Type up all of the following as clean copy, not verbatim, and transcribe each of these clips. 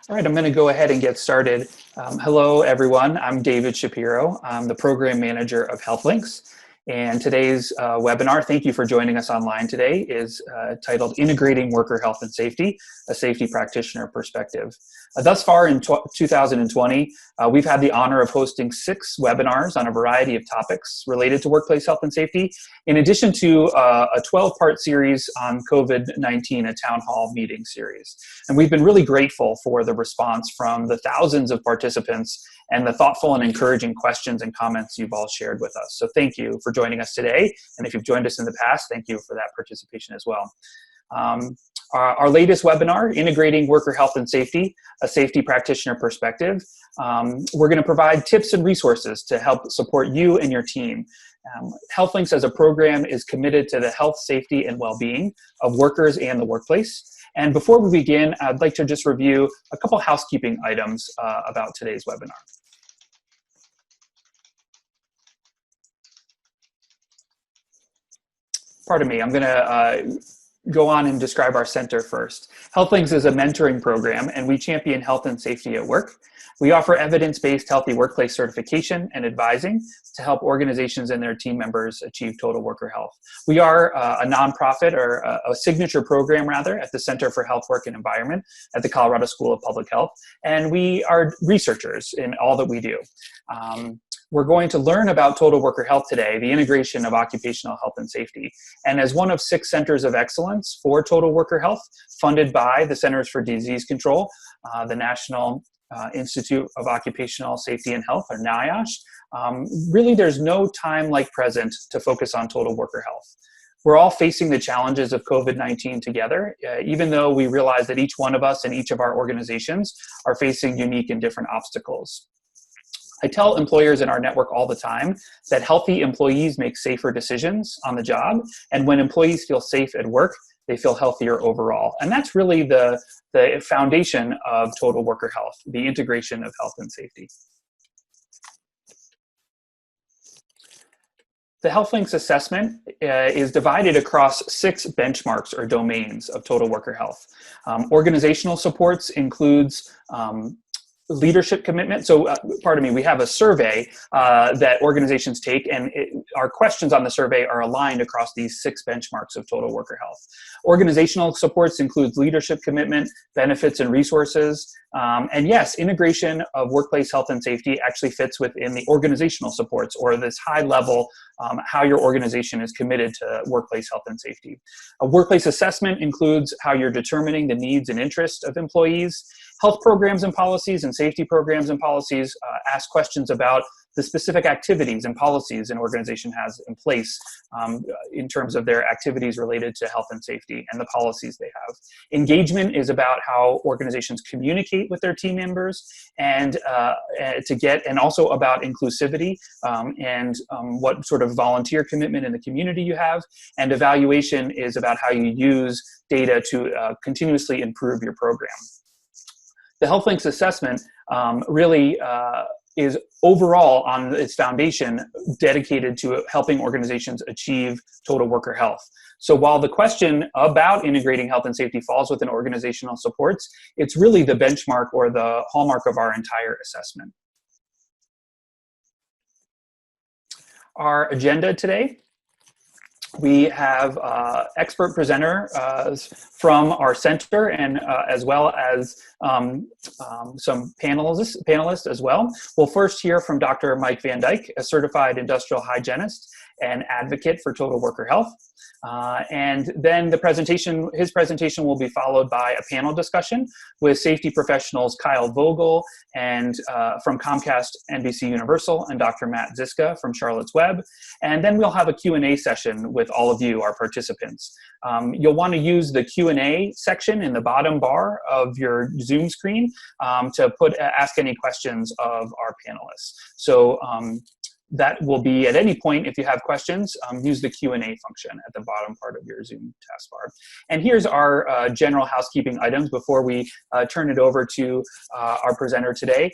All right, I'm going to go ahead and get started. Hello, everyone. I'm David Shapiro. I'm the program manager of Helplings. And today's webinar, thank you for joining us online today, is titled Integrating Worker Health and Safety, a Safety Practitioner Perspective. Thus far in 2020, we've had the honor of hosting 6 webinars on a variety of topics related to workplace health and safety, in addition to a 12-part series on COVID-19, a town hall meeting series. And we've been really grateful for the response from the thousands of participants and the thoughtful and encouraging questions and comments you've all shared with us. So thank you for joining us today. And if you've joined us in the past, thank you for that participation as well. Our latest webinar, Integrating Worker Health and Safety, a Safety Practitioner Perspective. We're going to provide tips and resources to help support you and your team. HealthLinks as a program is committed to the health, safety, and well-being of workers and the workplace. And before we begin, I'd like to just review a couple housekeeping items about today's webinar. Pardon me, I'm going to go on and describe our center first. HealthLinks is a mentoring program, and we champion health and safety at work. We offer evidence-based healthy workplace certification and advising to help organizations and their team members achieve total worker health. We are a nonprofit, or a signature program rather, at the Center for Health, Work, and Environment at the Colorado School of Public Health, and we are researchers in all that we do. We're going to learn about total worker health today, the integration of occupational health and safety. And as one of 6 centers of excellence for total worker health, funded by the Centers for Disease Control, the National Institute of Occupational Safety and Health, or NIOSH, really there's no time like present to focus on total worker health. We're all facing the challenges of COVID-19 together, even though we realize that each one of us and each of our organizations are facing unique and different obstacles. I tell employers in our network all the time that healthy employees make safer decisions on the job, and when employees feel safe at work, they feel healthier overall. And that's really the foundation of total worker health, the integration of health and safety. The HealthLinks assessment is divided across 6 benchmarks or domains of total worker health. Organizational supports includes leadership commitment. So, pardon me, we have a survey that organizations take, and our questions on the survey are aligned across these 6 benchmarks of total worker health. Organizational supports includes leadership commitment, benefits and resources, and yes, integration of workplace health and safety actually fits within the organizational supports, or this high level, how your organization is committed to workplace health and safety. A workplace assessment includes how you're determining the needs and interests of employees. Health programs and policies and safety programs and policies ask questions about the specific activities and policies an organization has in place in terms of their activities related to health and safety and the policies they have. Engagement is about how organizations communicate with their team members, and also about inclusivity and what sort of volunteer commitment in the community you have. And evaluation is about how you use data to continuously improve your program. The HealthLinks assessment really is overall on its foundation dedicated to helping organizations achieve total worker health. So while the question about integrating health and safety falls within organizational supports, it's really the benchmark or the hallmark of our entire assessment. Our agenda today. We have expert presenter from our center, and as well as some panelists as well. We'll first hear from Dr. Mike Van Dijk, a certified industrial hygienist and advocate for total worker health. And then his presentation will be followed by a panel discussion with safety professionals Kyle Vogel and from Comcast NBC Universal, and Dr. Matt Ziska from Charlotte's Web. And then we'll have a Q&A session with all of you, our participants. You'll want to use the Q&A section in the bottom bar of your Zoom screen to ask any questions of our panelists. So that will be at any point, if you have questions, use the Q&A function at the bottom part of your Zoom taskbar. And here's our general housekeeping items before we turn it over to our presenter today.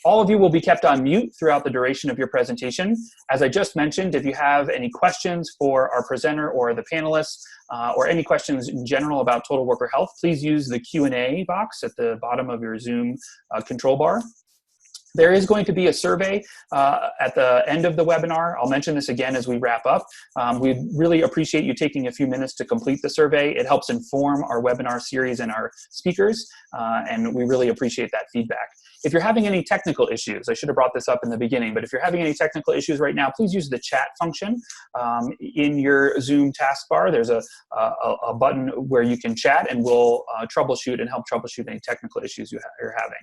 All of you will be kept on mute throughout the duration of your presentation. As I just mentioned, if you have any questions for our presenter or the panelists, or any questions in general about total worker health, please use the Q&A box at the bottom of your Zoom control bar. There is going to be a survey at the end of the webinar. I'll mention this again as we wrap up. We really appreciate you taking a few minutes to complete the survey. It helps inform our webinar series and our speakers, and we really appreciate that feedback. If you're having any technical issues, I should have brought this up in the beginning, but if you're having any technical issues right now, please use the chat function in your Zoom taskbar. There's a button where you can chat, and we'll troubleshoot and help troubleshoot any technical issues you're having.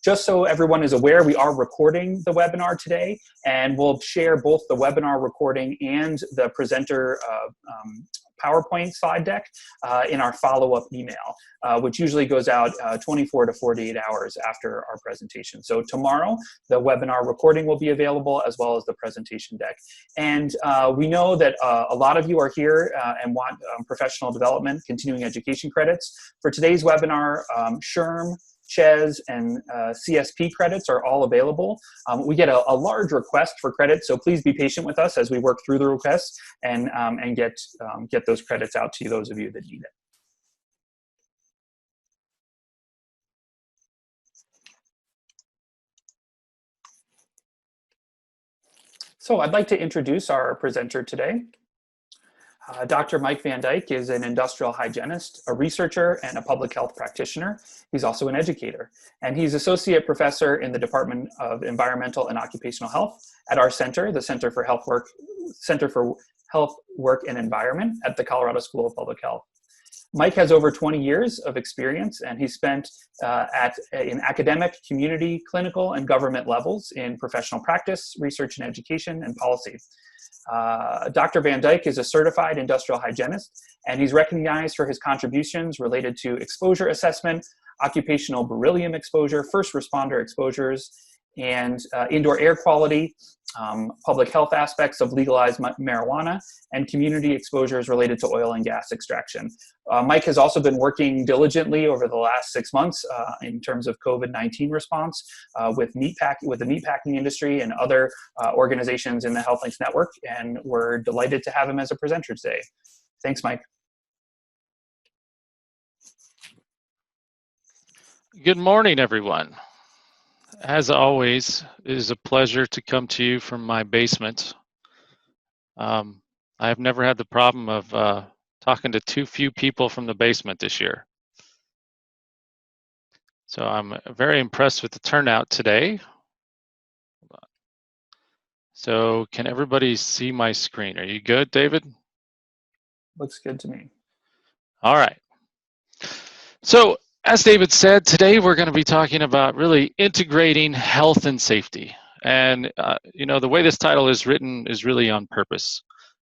Just so everyone is aware, we are recording the webinar today, and we'll share both the webinar recording and the presenter PowerPoint slide deck in our follow-up email, which usually goes out 24 to 48 hours after our presentation. So tomorrow, the webinar recording will be available, as well as the presentation deck. And we know that a lot of you are here and want professional development, continuing education credits. For today's webinar, SHRM, CHES, and CSP credits are all available. We get a large request for credits, so please be patient with us as we work through the requests and get those credits out to those of you that need it. So I'd like to introduce our presenter today. Dr. Mike Van Dijk is an industrial hygienist, a researcher, and a public health practitioner. He's also an educator, and he's associate professor in the Department of Environmental and Occupational Health at our center, the Center for Health Work and Environment at the Colorado School of Public Health. Mike has over 20 years of experience, and he spent in academic, community, clinical, and government levels in professional practice, research and education, and policy. Dr. Van Dijk is a certified industrial hygienist, and he's recognized for his contributions related to exposure assessment, occupational beryllium exposure, first responder exposures, and indoor air quality, public health aspects of legalized marijuana, and community exposures related to oil and gas extraction. Mike has also been working diligently over the last 6 months in terms of COVID-19 response with the meatpacking industry and other organizations in the Helplings network, and we're delighted to have him as a presenter today. Thanks, Mike. Good morning, everyone. As always, it is a pleasure to come to you from my basement. I have never had the problem of talking to too few people from the basement this year. So I'm very impressed with the turnout today. So can everybody see my screen? Are you good, David? Looks good to me. All right. So as David said, today we're going to be talking about really integrating health and safety. And, you know, the way this title is written is really on purpose.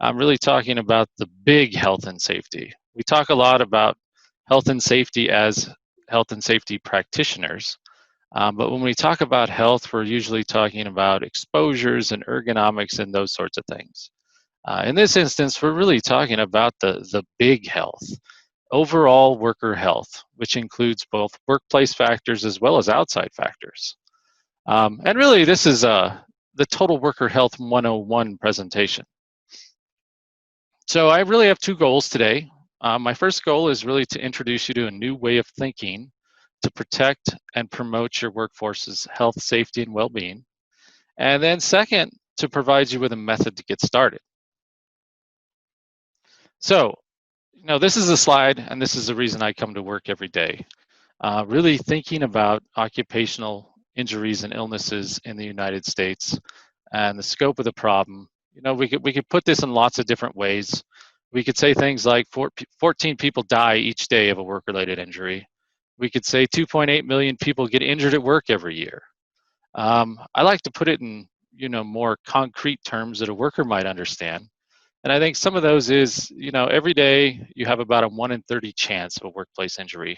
I'm really talking about the big health and safety. We talk a lot about health and safety as health and safety practitioners. But when we talk about health, we're usually talking about exposures and ergonomics and those sorts of things. In this instance, we're really talking about the big health. Overall worker health, which includes both workplace factors as well as outside factors. And really, this is the Total Worker Health 101 presentation. So I really have two goals today. My first goal is really to introduce you to a new way of thinking to protect and promote your workforce's health, safety, and well-being. And then second, to provide you with a method to get started. So, you know, this is a slide, and this is the reason I come to work every day. Really thinking about occupational injuries and illnesses in the United States and the scope of the problem. You know, we could put this in lots of different ways. We could say things like 14 people die each day of a work-related injury. We could say 2.8 million people get injured at work every year. I like to put it in, you know, more concrete terms that a worker might understand. And I think some of those is, you know, every day you have about a 1 in 30 chance of a workplace injury.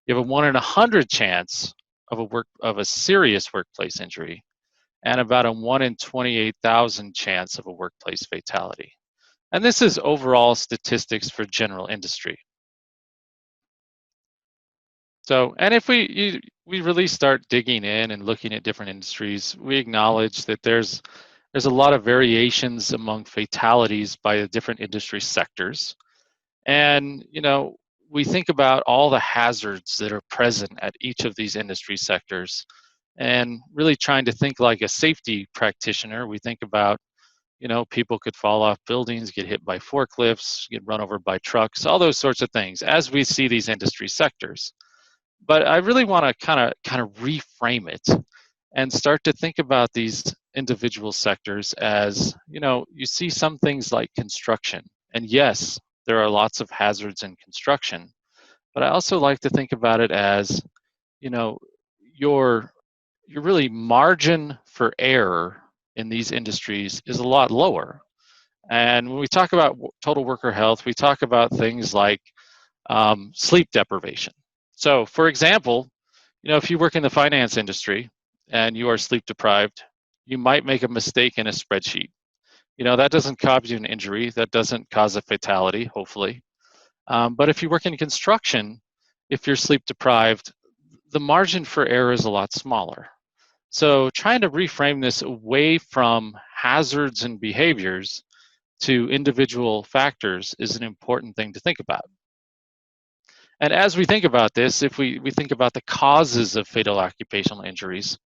You have a 1 in 100 chance of a serious workplace injury, and about a 1 in 28,000 chance of a workplace fatality. And this is overall statistics for general industry. So, and if we really start digging in and looking at different industries, we acknowledge that there's a lot of variations among fatalities by the different industry sectors. And, we think about all the hazards that are present at each of these industry sectors and really trying to think like a safety practitioner. We think about, people could fall off buildings, get hit by forklifts, get run over by trucks, all those sorts of things as we see these industry sectors. But I really want to kind of reframe it and start to think about these individual sectors as, you see some things like construction. And yes, there are lots of hazards in construction, but I also like to think about it as, your really margin for error in these industries is a lot lower. And when we talk about total worker health, we talk about things like sleep deprivation. So, for example, if you work in the finance industry and you are sleep deprived, you might make a mistake in a spreadsheet. That doesn't cause you an injury, that doesn't cause a fatality, hopefully. But if you work in construction, if you're sleep deprived, the margin for error is a lot smaller. So, trying to reframe this away from hazards and behaviors to individual factors is an important thing to think about. And as we think about this, if we think about the causes of fatal occupational injuries,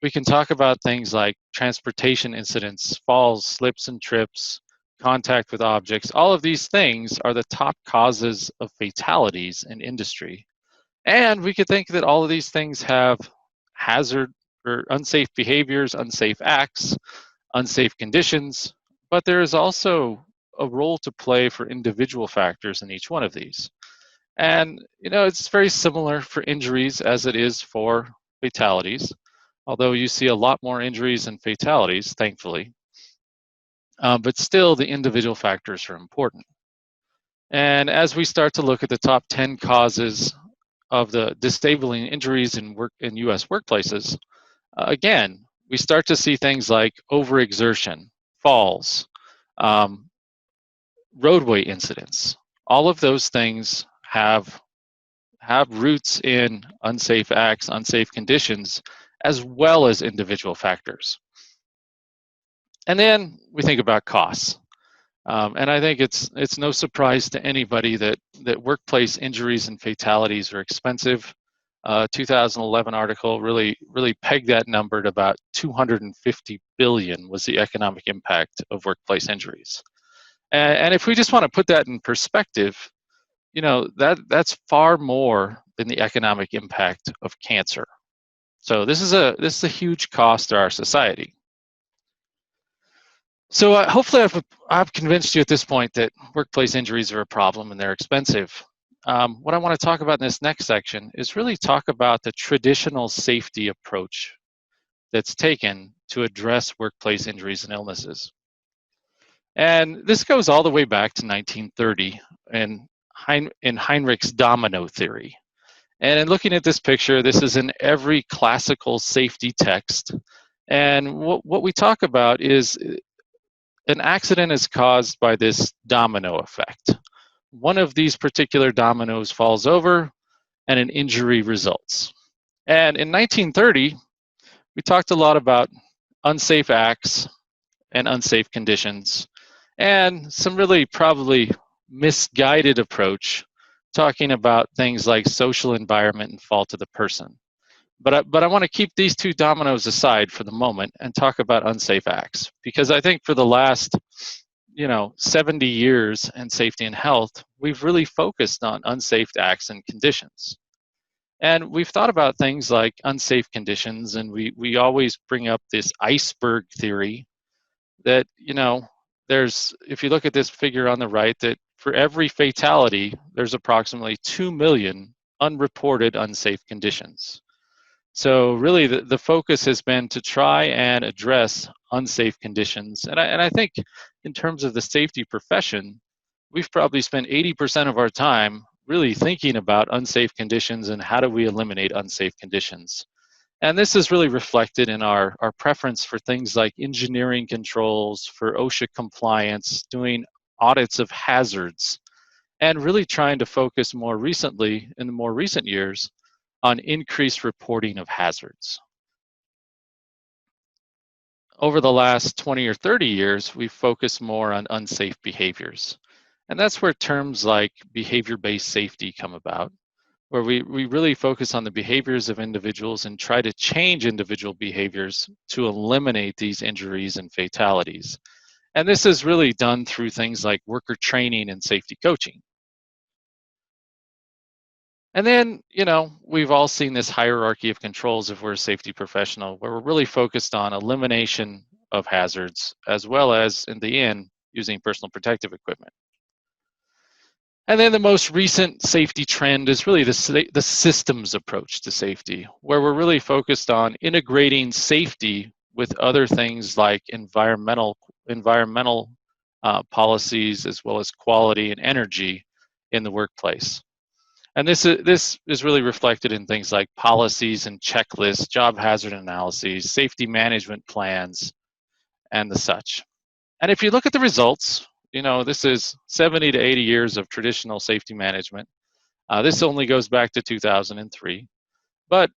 we can talk about things like transportation incidents, falls, slips and trips, contact with objects. All of these things are the top causes of fatalities in industry. And we could think that all of these things have hazard or unsafe behaviors, unsafe acts, unsafe conditions, but there is also a role to play for individual factors in each one of these. And, it's very similar for injuries as it is for fatalities, although you see a lot more injuries and fatalities, thankfully. But still, the individual factors are important. And as we start to look at the top 10 causes of the disabling injuries in U.S. workplaces, again, we start to see things like overexertion, falls, roadway incidents. All of those things have roots in unsafe acts, unsafe conditions, as well as individual factors. And then we think about costs. And I think it's no surprise to anybody that workplace injuries and fatalities are expensive. 2011 article really pegged that number at about 250 billion was the economic impact of workplace injuries. And if we just want to put that in perspective, that's far more than the economic impact of cancer. So this is a huge cost to our society. So hopefully I've convinced you at this point that workplace injuries are a problem and they're expensive. What I want to talk about in this next section is really talk about the traditional safety approach that's taken to address workplace injuries and illnesses. And this goes all the way back to 1930 in Heinrich's domino theory. And in looking at this picture, this is in every classical safety text. And what we talk about is an accident is caused by this domino effect. One of these particular dominoes falls over and an injury results. And in 1930, we talked a lot about unsafe acts and unsafe conditions, and some really probably misguided approach talking about things like social environment and fault of the person. But I want to keep these two dominoes aside for the moment and talk about unsafe acts, because I think for the last 70 years in safety and health, we've really focused on unsafe acts and conditions. And we've thought about things like unsafe conditions, and we always bring up this iceberg theory that, there's, if you look at this figure on the right, that for every fatality, there's approximately 2 million unreported unsafe conditions. So really the focus has been to try and address unsafe conditions. And I think in terms of the safety profession, we've probably spent 80% of our time really thinking about unsafe conditions and how do we eliminate unsafe conditions. And this is really reflected in our preference for things like engineering controls, for OSHA compliance, doing audits of hazards, and really trying to focus more recently, in the more recent years, on increased reporting of hazards. Over the last 20 or 30 years, we've focused more on unsafe behaviors. And that's where terms like behavior-based safety come about, where we really focus on the behaviors of individuals and try to change individual behaviors to eliminate these injuries and fatalities. And this is really done through things like worker training and safety coaching. And then, we've all seen this hierarchy of controls if we're a safety professional, where we're really focused on elimination of hazards, as well as, in the end, using personal protective equipment. And then the most recent safety trend is really the systems approach to safety, where we're really focused on integrating safety with other things like environmental policies, as well as quality and energy in the workplace. And this is really reflected in things like policies and checklists, job hazard analyses, safety management plans, and the such. And if you look at the results, this is 70 to 80 years of traditional safety management. This only goes back to 2003. But,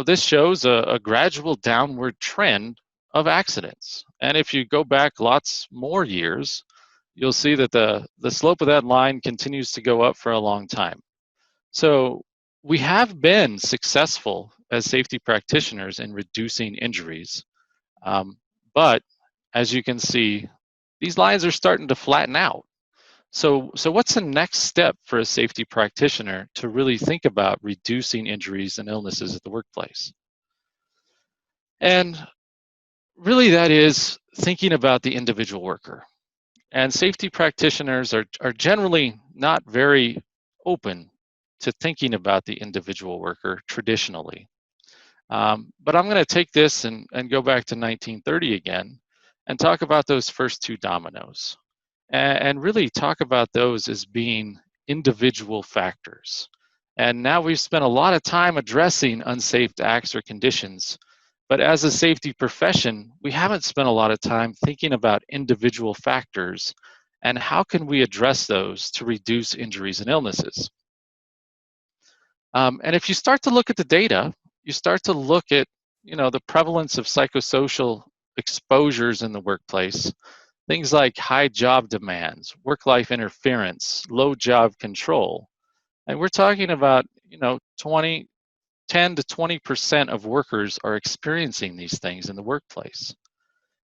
this shows a gradual downward trend of accidents. And if you go back lots more years, you'll see that the slope of that line continues to go up for a long time. So we have been successful as safety practitioners in reducing injuries. But as you can see, these lines are starting to flatten out. So what's the next step for a safety practitioner to really think about reducing injuries and illnesses at the workplace? And really that is thinking about the individual worker. And safety practitioners are generally not very open to thinking about the individual worker traditionally. But I'm going to take this and go back to 1930 again and talk about those first two dominoes and really talk about those as being individual factors. And now we've spent a lot of time addressing unsafe acts or conditions, but as a safety profession, we haven't spent a lot of time thinking about individual factors and how can we address those to reduce injuries and illnesses. And if you start to look at the data, you start to look at the prevalence of psychosocial exposures in the workplace, things like high job demands, work-life interference, low job control. And we're talking about 10 to 20% of workers are experiencing these things in the workplace.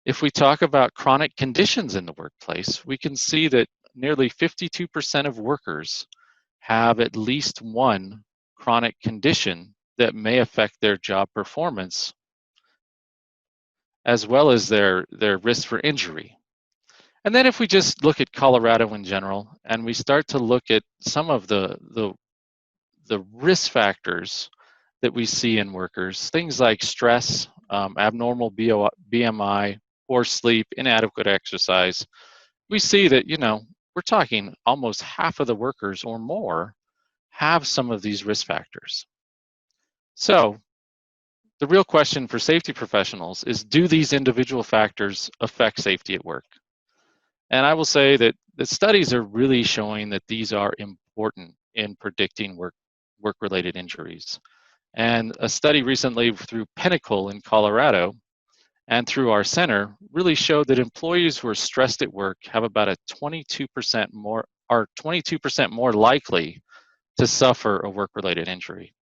If we talk about chronic conditions in the workplace, we can see that nearly 52% of workers have at least one chronic condition that may affect their job performance, as well as their risk for injury. And then if we just look at Colorado in general, and we start to look at some of the risk factors that we see in workers, things like stress, abnormal BMI, poor sleep, inadequate exercise, we see that, we're talking almost half of the workers or more have some of these risk factors. So the real question for safety professionals is, do these individual factors affect safety at work? And I will say that the studies are really showing that these are important in predicting work-related injuries. And a study recently through Pinnacle in Colorado and through our center really showed that employees who are stressed at work have about a 22% more likely to suffer a work-related injury.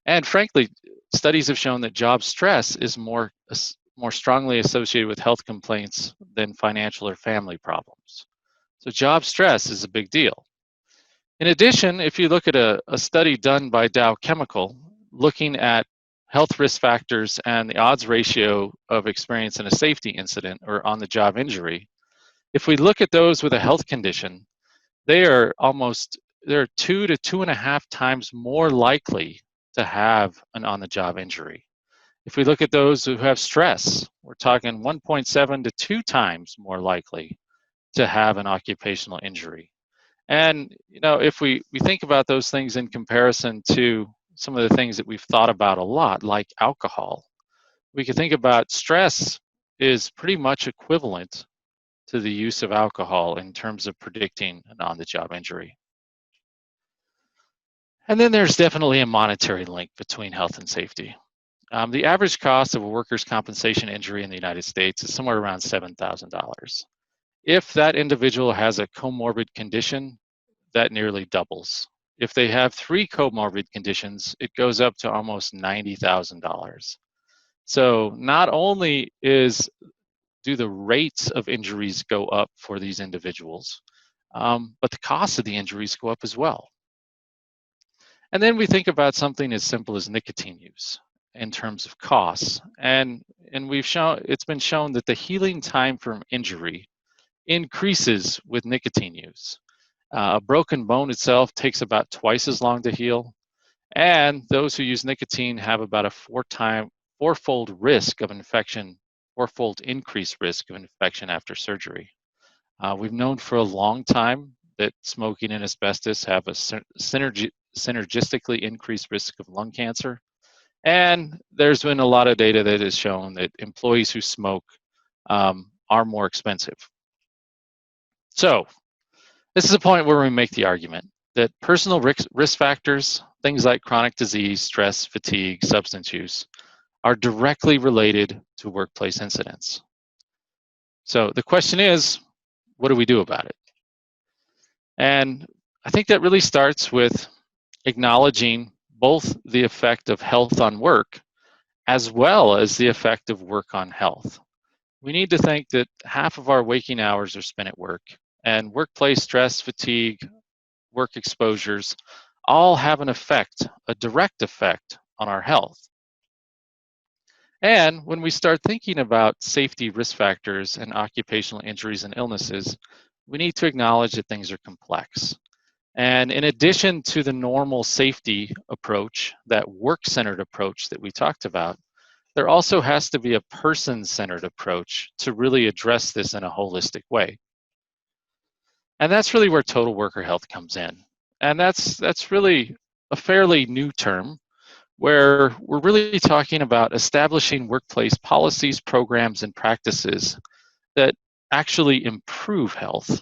And frankly, studies have shown that job stress is more strongly associated with health complaints than financial or family problems. So job stress is a big deal. In addition, if you look at a study done by Dow Chemical looking at health risk factors and the odds ratio of experience in a safety incident or on the job injury, if we look at those with a health condition, they're 2 to 2.5 times more likely to have an on-the-job injury. If we look at those who have stress, we're talking 1.7 to 2 times more likely to have an occupational injury. And if we think about those things in comparison to some of the things that we've thought about a lot, like alcohol, we can think about stress is pretty much equivalent to the use of alcohol in terms of predicting an on-the-job injury. And then there's definitely a monetary link between health and safety. The average cost of a workers' compensation injury in the United States is somewhere around $7,000. If that individual has a comorbid condition, that nearly doubles. If they have 3 comorbid conditions, it goes up to almost $90,000. So not only do the rates of injuries go up for these individuals, but the cost of the injuries go up as well. And then we think about something as simple as nicotine use in terms of costs. And it's been shown that the healing time from injury increases with nicotine use. A broken bone itself takes about twice as long to heal, and those who use nicotine have about a fourfold risk of infection, fourfold increased risk of infection after surgery. We've known for a long time that smoking and asbestos have a synergistically increased risk of lung cancer. And there's been a lot of data that has shown that employees who smoke are more expensive. So this is a point where we make the argument that personal risk factors, things like chronic disease, stress, fatigue, substance use, are directly related to workplace incidents. So the question is, what do we do about it? And I think that really starts with acknowledging both the effect of health on work as well as the effect of work on health. We need to think that half of our waking hours are spent at work, and workplace stress, fatigue, work exposures all have an effect, a direct effect on our health. And when we start thinking about safety risk factors and occupational injuries and illnesses, we need to acknowledge that things are complex. And in addition to the normal safety approach, that work-centered approach that we talked about, there also has to be a person-centered approach to really address this in a holistic way. And that's really where total worker health comes in. And that's really a fairly new term, where we're really talking about establishing workplace policies, programs, and practices that actually improve health.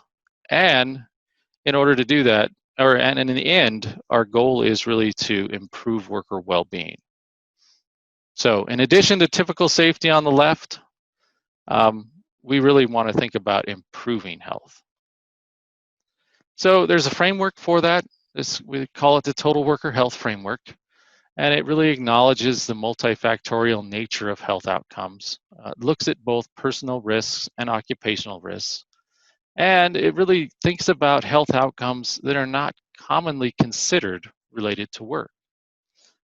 And in order to do that, and in the end, our goal is really to improve worker well-being. So in addition to typical safety on the left, we really want to think about improving health. So there's a framework for that. We call it the Total Worker Health Framework. And it really acknowledges the multifactorial nature of health outcomes, looks at both personal risks and occupational risks. And it really thinks about health outcomes that are not commonly considered related to work.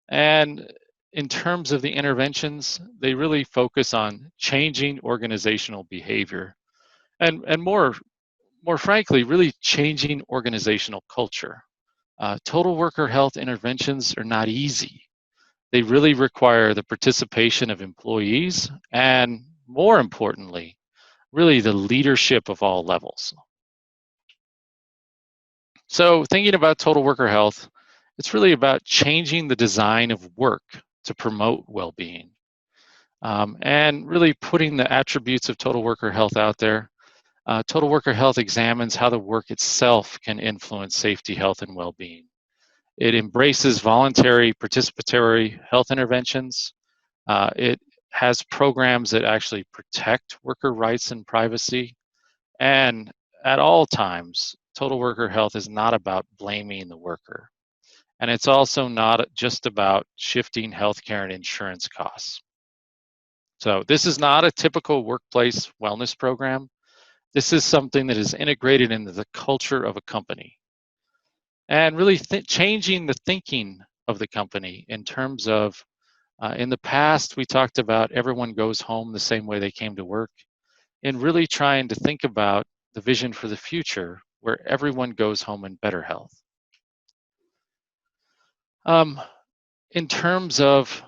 And in terms of the interventions, they really focus on changing organizational behavior and more frankly, really changing organizational culture. Total worker health interventions are not easy. They really require the participation of employees and, more importantly, really the leadership of all levels. So thinking about total worker health, it's really about changing the design of work to promote well-being, and really putting the attributes of total worker health out there. Total worker health examines how the work itself can influence safety, health, and well-being. It embraces voluntary participatory health interventions. It has programs that actually protect worker rights and privacy. And at all times, total worker health is not about blaming the worker. And it's also not just about shifting healthcare and insurance costs. So this is not a typical workplace wellness program. This is something that is integrated into the culture of a company. And really changing the thinking of the company in terms of, in the past, we talked about everyone goes home the same way they came to work, and really trying to think about the vision for the future where everyone goes home in better health. In terms of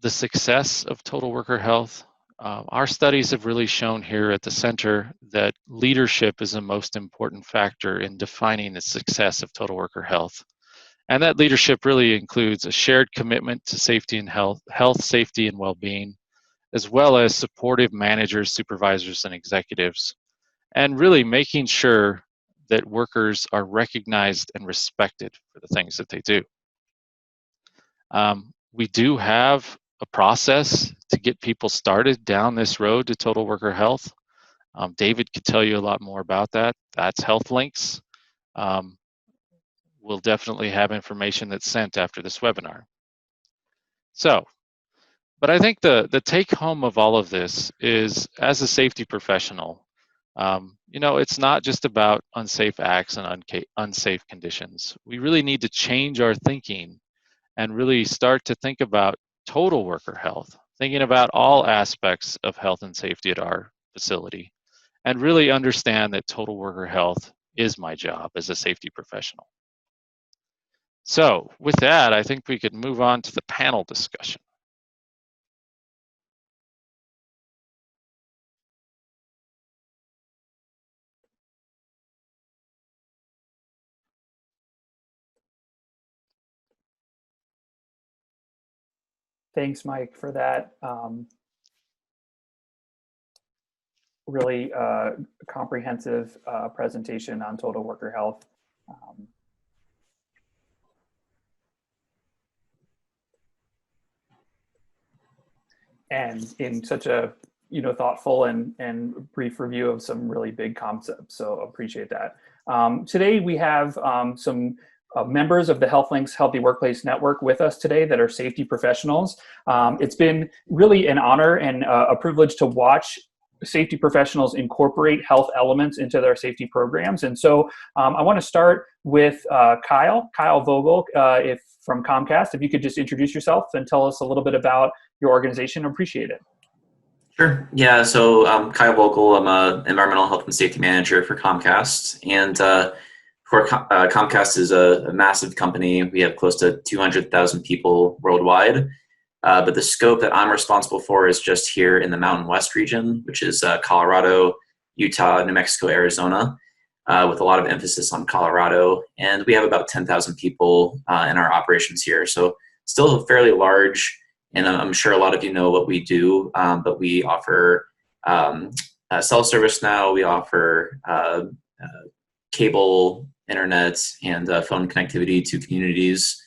the success of total worker health, our studies have really shown here at the center that leadership is the most important factor in defining the success of total worker health. And that leadership really includes a shared commitment to safety and health, safety, and well-being, as well as supportive managers, supervisors, and executives, and really making sure that workers are recognized and respected for the things that they do. We do have a process to get people started down this road to total worker health. David could tell you a lot more about that. That's Helplings. We'll definitely have information that's sent after this webinar. So, but I think the take home of all of this is, as a safety professional, it's not just about unsafe acts and unsafe conditions. We really need to change our thinking and really start to think about total worker health, thinking about all aspects of health and safety at our facility, and really understand that total worker health is my job as a safety professional. So with that, I think we could move on to the panel discussion. Thanks, Mike, for that really comprehensive presentation on total worker health. And in such a thoughtful and brief review of some really big concepts. So appreciate that. Today we have some members of the Helplings Healthy Workplace Network with us today that are safety professionals. It's been really an honor and a privilege to watch safety professionals incorporate health elements into their safety programs. And so I want to start with Kyle Vogel, from Comcast. If you could just introduce yourself and tell us a little bit about your organization, appreciate it. Sure. Yeah. So I'm Kyle Vogel. I'm an environmental health and safety manager for Comcast. And Comcast is a massive company. We have close to 200,000 people worldwide. But the scope that I'm responsible for is just here in the Mountain West region, which is Colorado, Utah, New Mexico, Arizona, with a lot of emphasis on Colorado. And we have about 10,000 people in our operations here. So still fairly large. And I'm sure a lot of you know what we do, but we offer cell service now. We offer cable, internet, and phone connectivity to communities.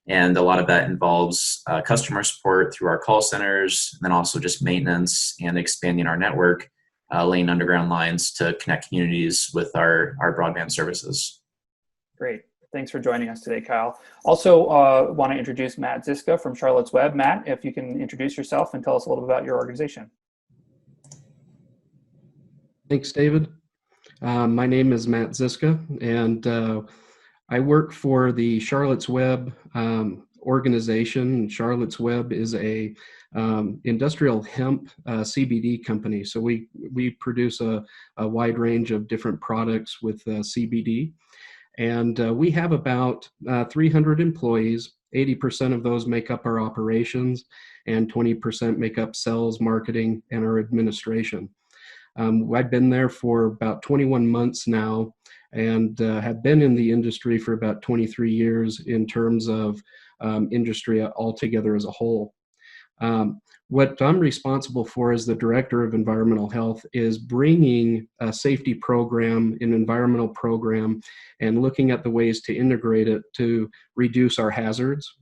And a lot of that involves customer support through our call centers, and then also just maintenance and expanding our network, laying underground lines to connect communities with our broadband services. Great. Thanks for joining us today, Kyle. Also want to introduce Matt Ziska from Charlotte's Web. Matt, if you can introduce yourself and tell us a little bit about your organization. Thanks, David. My name is Matt Ziska, and I work for the Charlotte's Web organization. Charlotte's Web is a industrial hemp CBD company. So we produce a wide range of different products with CBD. And we have about 300 employees. 80% of those make up our operations, and 20% make up sales, marketing, and our administration. I've been there for about 21 months now, and have been in the industry for about 23 years in terms of industry altogether as a whole. What I'm responsible for as the Director of Environmental Health is bringing a safety program, an environmental program, and looking at the ways to integrate it to reduce our hazards,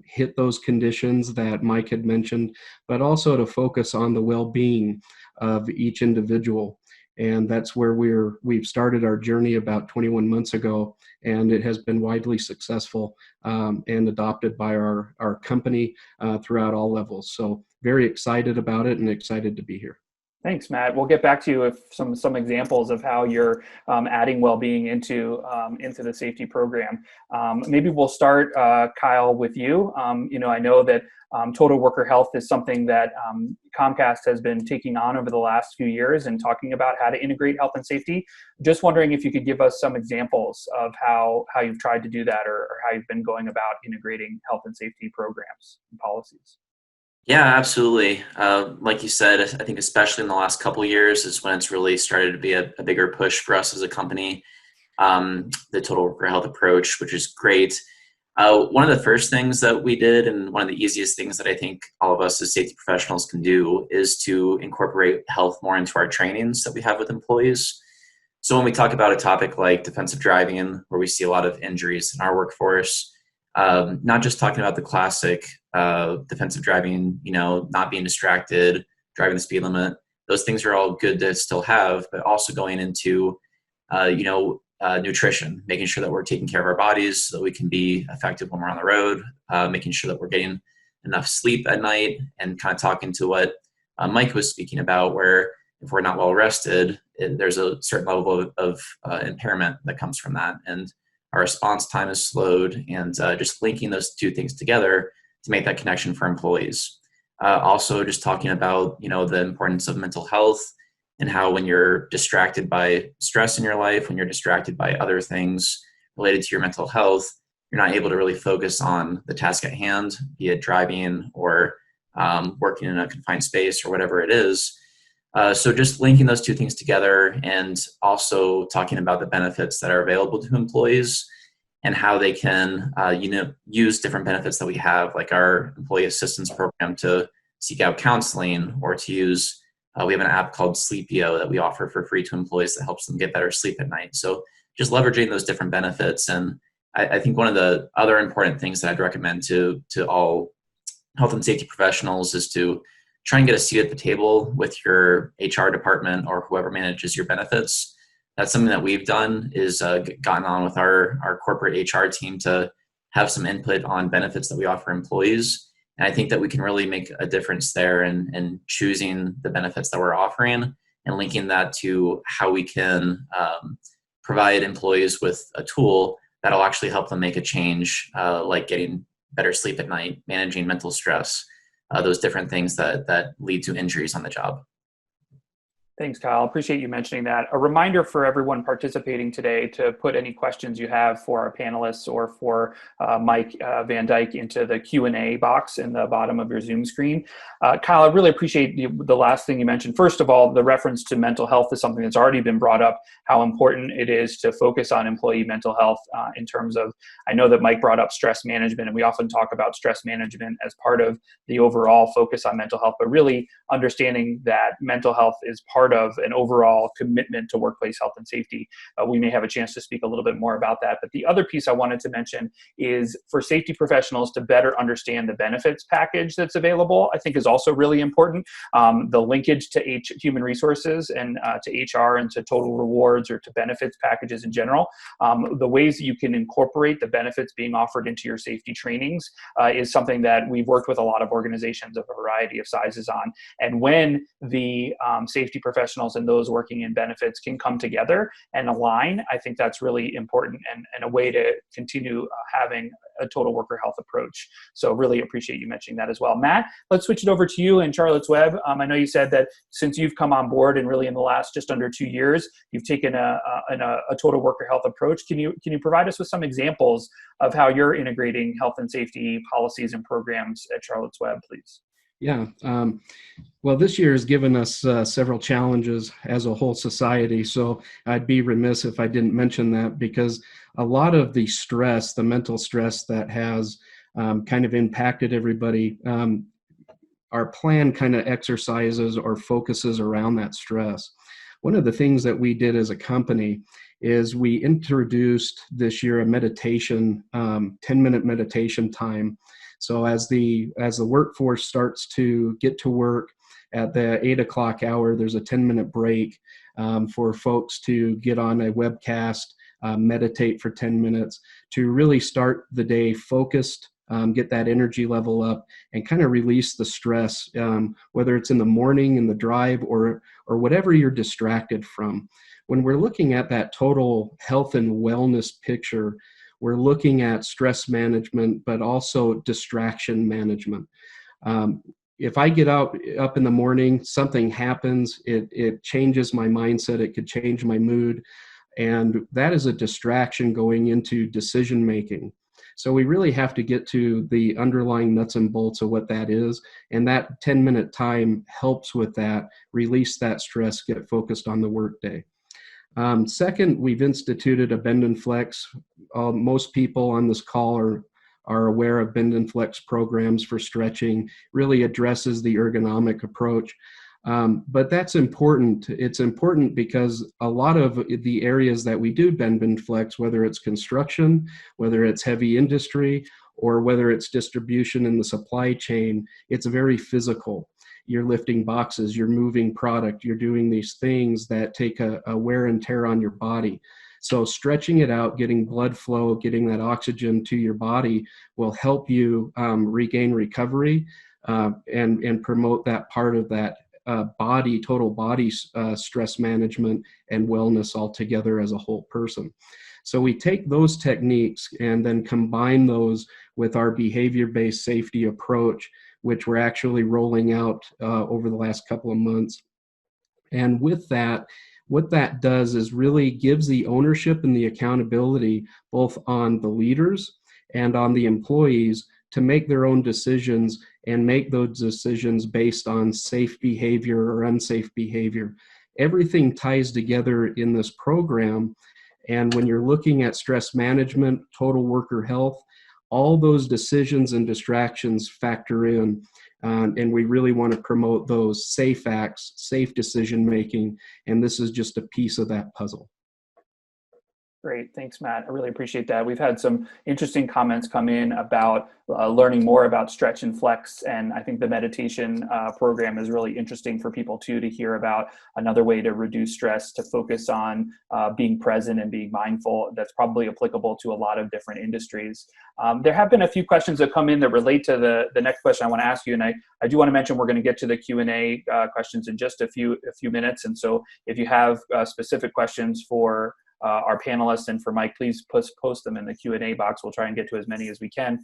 hit those conditions that Mike had mentioned, but also to focus on the well-being of each individual. And that's where we've started our journey about 21 months ago, and it has been widely successful and adopted by our company throughout all levels. So very excited about it and excited to be here. Thanks, Matt. We'll get back to you with some examples of how you're adding well-being into the safety program. Maybe we'll start, Kyle, with you. I know that total worker health is something that Comcast has been taking on over the last few years and talking about how to integrate health and safety. Just wondering if you could give us some examples of how you've tried to do that, or how you've been going about integrating health and safety programs and policies. Yeah, absolutely. Like you said, I think especially in the last couple of years is when it's really started to be a bigger push for us as a company, the total worker health approach, which is great. One of the first things that we did, and one of the easiest things that I think all of us as safety professionals can do, is to incorporate health more into our trainings that we have with employees. So when we talk about a topic like defensive driving, where we see a lot of injuries in our workforce, Not just talking about the classic defensive driving, not being distracted, driving the speed limit. Those things are all good to still have, but also going into, nutrition, making sure that we're taking care of our bodies so that we can be effective when we're on the road, making sure that we're getting enough sleep at night, and kind of talking to what Mike was speaking about, where if we're not well rested, there's a certain level of impairment that comes from that. And our response time is slowed, and just linking those two things together to make that connection for employees. Also just talking about, the importance of mental health, and how when you're distracted by stress in your life, when you're distracted by other things related to your mental health, you're not able to really focus on the task at hand, be it driving or working in a confined space or whatever it is. So just linking those two things together, and also talking about the benefits that are available to employees and how they can, use different benefits that we have, like our employee assistance program, to seek out counseling, or to use, we have an app called Sleepio that we offer for free to employees that helps them get better sleep at night. So just leveraging those different benefits. And I think one of the other important things that I'd recommend to all health and safety professionals is to try and get a seat at the table with your HR department or whoever manages your benefits. That's something that we've done, is gotten on with our corporate HR team to have some input on benefits that we offer employees. And I think that we can really make a difference there in choosing the benefits that we're offering, and linking that to how we can provide employees with a tool that'll actually help them make a change, like getting better sleep at night, managing mental stress, those different things that lead to injuries on the job. Thanks, Kyle. Appreciate you mentioning that. A reminder for everyone participating today to put any questions you have for our panelists or for Mike Van Dijk into the Q&A box in the bottom of your Zoom screen. Kyle, I really appreciate the last thing you mentioned. First of all, the reference to mental health is something that's already been brought up, how important it is to focus on employee mental health in terms of, I know that Mike brought up stress management, and we often talk about stress management as part of the overall focus on mental health, but really understanding that mental health is part of an overall commitment to workplace health and safety. We may have a chance to speak a little bit more about that. But the other piece I wanted to mention is for safety professionals to better understand the benefits package that's available, I think is also really important. The linkage to human resources and to HR and to total rewards or to benefits packages in general. The ways that you can incorporate the benefits being offered into your safety trainings is something that we've worked with a lot of organizations of a variety of sizes on. And when the safety professionals and those working in benefits can come together and align, I think that's really important and a way to continue having a total worker health approach. So really appreciate you mentioning that as well. Matt, let's switch it over to you and Charlotte's Web. I know you said that since you've come on board and really in the last just under 2 years, you've taken a total worker health approach. Can you provide us with some examples of how you're integrating health and safety policies and programs at Charlotte's Web, please? Yeah. Well, this year has given us several challenges as a whole society. So I'd be remiss if I didn't mention that, because a lot of the stress, the mental stress that has kind of impacted everybody, our plan kind of exercises or focuses around that stress. One of the things that we did as a company is we introduced this year a meditation, 10-minute meditation time. So as the workforce starts to get to work at the 8 o'clock hour, there's a 10-minute break for folks to get on a webcast, meditate for 10 minutes to really start the day focused, get that energy level up, and kind of release the stress, whether it's in the morning, in the drive, or whatever you're distracted from. When we're looking at that total health and wellness picture, we're looking at stress management, but also distraction management. If I get up in the morning, something happens, it changes my mindset, it could change my mood, and that is a distraction going into decision making. So we really have to get to the underlying nuts and bolts of what that is, and that 10-minute time helps with that, release that stress, get focused on the workday. Second, we've instituted a bend and flex. Most people on this call are aware of bend and flex programs for stretching, really addresses the ergonomic approach. But that's important. It's important because a lot of the areas that we do bend and flex, whether it's construction, whether it's heavy industry, or whether it's distribution in the supply chain, it's very physical. You're lifting boxes, you're moving product, you're doing these things that take a wear and tear on your body. So stretching it out, getting blood flow, getting that oxygen to your body will help you regain recovery and promote that part of that total body stress management and wellness altogether as a whole person. So we take those techniques and then combine those with our behavior-based safety approach, which we're actually rolling out over the last couple of months. And with that, what that does is really gives the ownership and the accountability both on the leaders and on the employees to make their own decisions and make those decisions based on safe behavior or unsafe behavior. Everything ties together in this program. And when you're looking at stress management, total worker health, all those decisions and distractions factor in. And we really want to promote those safe acts, safe decision making. And this is just a piece of that puzzle. Great. Thanks, Matt. I really appreciate that. We've had some interesting comments come in about learning more about stretch and flex. And I think the meditation program is really interesting for people too, to hear about another way to reduce stress, to focus on being present and being mindful. That's probably applicable to a lot of different industries. There have been a few questions that come in that relate to the next question I want to ask you. And I do want to mention we're going to get to the Q&A questions in just a few minutes. And so if you have specific questions for our panelists and for Mike, please post them in the Q&A box. We'll try and get to as many as we can.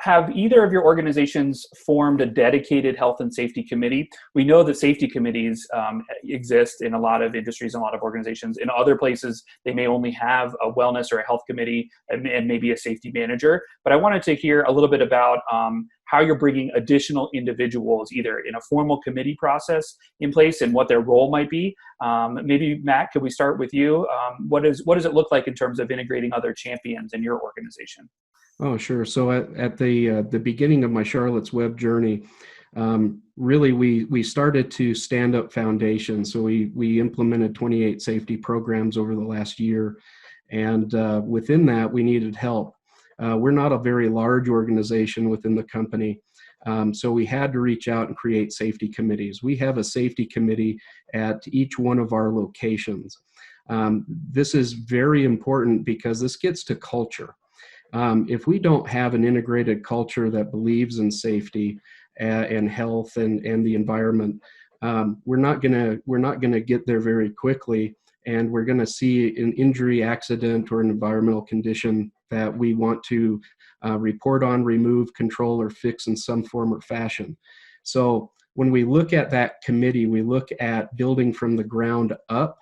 Have either of your organizations formed a dedicated health and safety committee? We know that safety committees exist in a lot of industries and a lot of organizations. In other places, they may only have a wellness or a health committee and maybe a safety manager. But I wanted to hear a little bit about how you're bringing additional individuals, either in a formal committee process in place and what their role might be. Maybe Matt, could we start with you? What does it look like in terms of integrating other champions in your organization? Oh, sure. So at the beginning of my Charlotte's Web journey, really we started to stand up foundations. So we implemented 28 safety programs over the last year, and within that we needed help. We're not a very large organization within the company, so we had to reach out and create safety committees. We have a safety committee at each one of our locations. This is very important because this gets to culture. If we don't have an integrated culture that believes in safety and health and the environment, we're not gonna get there very quickly, and we're gonna see an injury, accident, or an environmental condition that we want to report on, remove, control, or fix in some form or fashion. So when we look at that committee, we look at building from the ground up,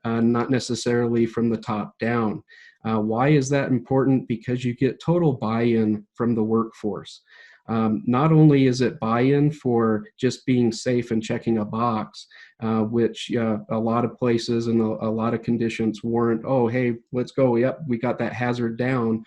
not necessarily from the top down. Why is that important? Because you get total buy-in from the workforce. Not only is it buy-in for just being safe and checking a box, which a lot of places and a lot of conditions warrant, oh, hey, let's go. Yep, we got that hazard down.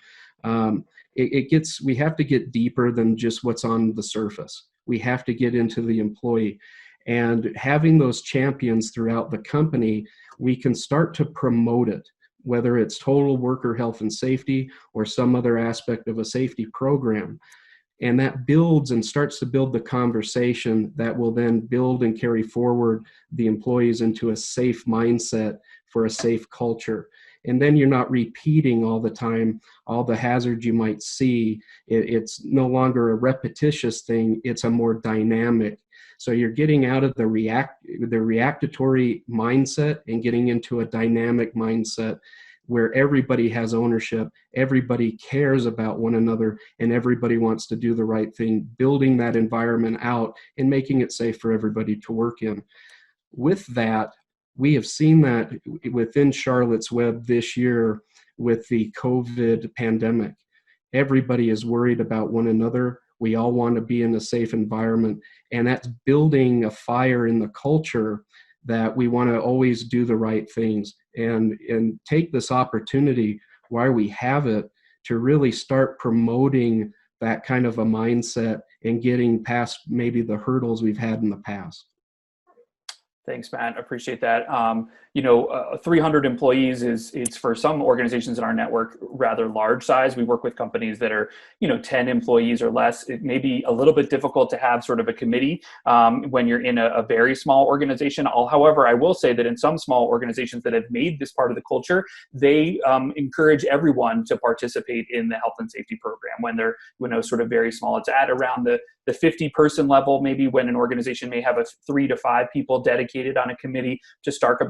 We have to get deeper than just what's on the surface. We have to get into the employee. And having those champions throughout the company, we can start to promote it, whether it's total worker health and safety or some other aspect of a safety program. And that builds and starts to build the conversation that will then build and carry forward the employees into a safe mindset for a safe culture. And then you're not repeating all the time all the hazards you might see. It's no longer a repetitious thing, it's a more dynamic. So you're getting out of the reactatory mindset and getting into a dynamic mindset where everybody has ownership, everybody cares about one another, and everybody wants to do the right thing, building that environment out and making it safe for everybody to work in. With that, we have seen that within Charlotte's Web this year with the COVID pandemic. Everybody is worried about one another. We all want to be in a safe environment, and that's building a fire in the culture that we want to always do the right things and take this opportunity while we have it to really start promoting that kind of a mindset and getting past maybe the hurdles we've had in the past. Thanks, Matt. Appreciate that. 300 employees it's for some organizations in our network rather large size. We work with companies that are, 10 employees or less. It may be a little bit difficult to have sort of a committee when you're in a very small organization. However, I will say that in some small organizations that have made this part of the culture, they encourage everyone to participate in the health and safety program when they're, sort of very small. It's at around the 50-person level, maybe, when an organization may have 3 to 5 people dedicated on a committee to start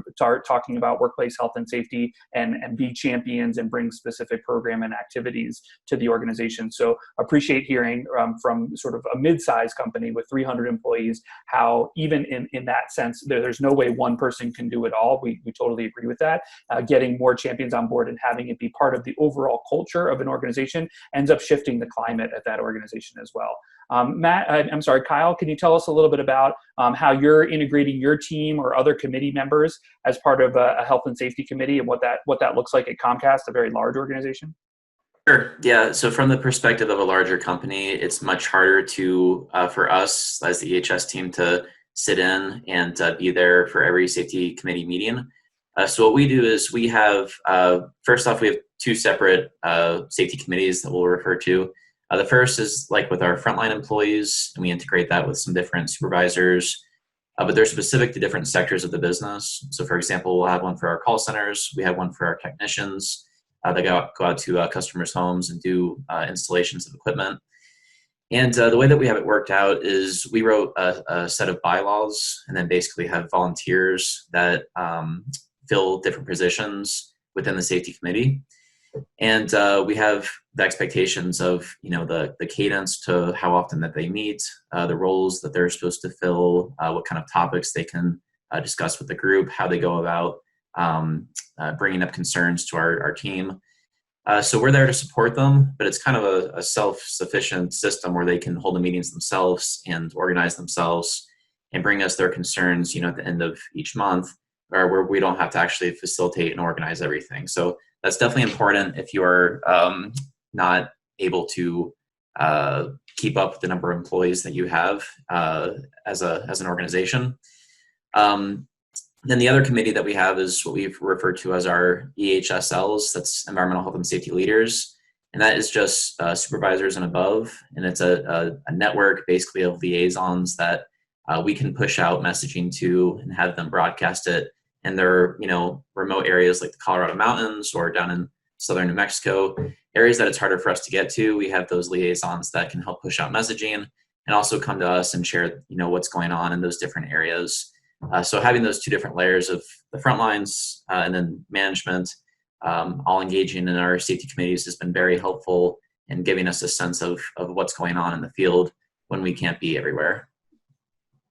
talking about workplace health and safety and be champions and bring specific program and activities to the organization. So appreciate hearing from sort of a mid-sized company with 300 employees, how even in that sense, there's no way one person can do it all. We totally agree with that. Getting more champions on board and having it be part of the overall culture of an organization ends up shifting the climate at that organization as well. Kyle, can you tell us a little bit about how you're integrating your team or other committee members as part of a health and safety committee, and what that looks like at Comcast, a very large organization? Sure. Yeah. So from the perspective of a larger company, it's much harder for us as the EHS team to sit in and be there for every safety committee meeting. So what we do is we have, first off, we have 2 separate safety committees that we'll refer to. The first is like with our frontline employees, and we integrate that with some different supervisors, but they're specific to different sectors of the business. So for example, we'll have one for our call centers. We have one for our technicians. They go out to customers' homes and do installations of equipment. And the way that we have it worked out is we wrote a set of bylaws and then basically have volunteers that fill different positions within the safety committee. And we have the expectations of, the cadence to how often that they meet, the roles that they're supposed to fill, what kind of topics they can discuss with the group, how they go about bringing up concerns to our team. So we're there to support them, but it's kind of a self-sufficient system where they can hold the meetings themselves and organize themselves and bring us their concerns, at the end of each month, or where we don't have to actually facilitate and organize everything. So that's definitely important if you are not able to keep up with the number of employees that you have as an organization. Then the other committee that we have is what we've referred to as our EHSLs, that's Environmental Health and Safety Leaders. And that is just supervisors and above. And it's a network basically of liaisons that we can push out messaging to and have them broadcast it. And they're, remote areas like the Colorado Mountains or down in southern New Mexico, areas that it's harder for us to get to. We have those liaisons that can help push out messaging and also come to us and share, what's going on in those different areas. So having those 2 different layers of the front lines and then management, all engaging in our safety committees has been very helpful in giving us a sense of what's going on in the field when we can't be everywhere.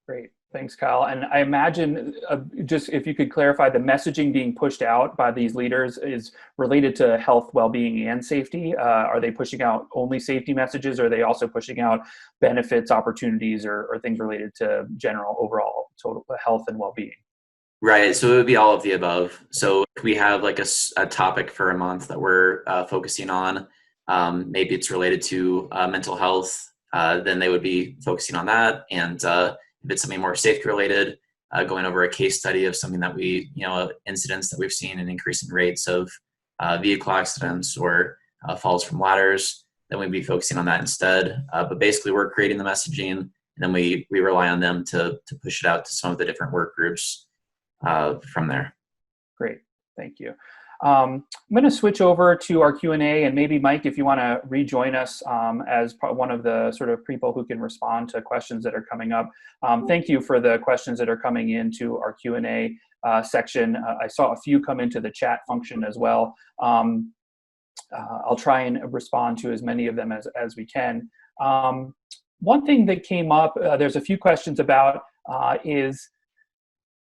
Great. Thanks, Kyle. And I imagine just if you could clarify, the messaging being pushed out by these leaders is related to health, well-being, and safety. Are they pushing out only safety messages, or are they also pushing out benefits, opportunities, or things related to general overall total health and well-being? Right. So it would be all of the above. So if we have like a topic for a month that we're focusing on, maybe it's related to mental health, then they would be focusing on that. And if it's something more safety related, going over a case study of something that we, incidents that we've seen an increase in rates of vehicle accidents or falls from ladders, then we'd be focusing on that instead. But basically we're creating the messaging, and then we rely on them to push it out to some of the different work groups from there. Great. Thank you. I'm going to switch over to our Q&A, and maybe Mike, if you want to rejoin us as one of the sort of people who can respond to questions that are coming up. Thank you for the questions that are coming into our Q&A section. I saw a few come into the chat function as well. I'll try and respond to as many of them as we can. One thing that came up, there's a few questions about is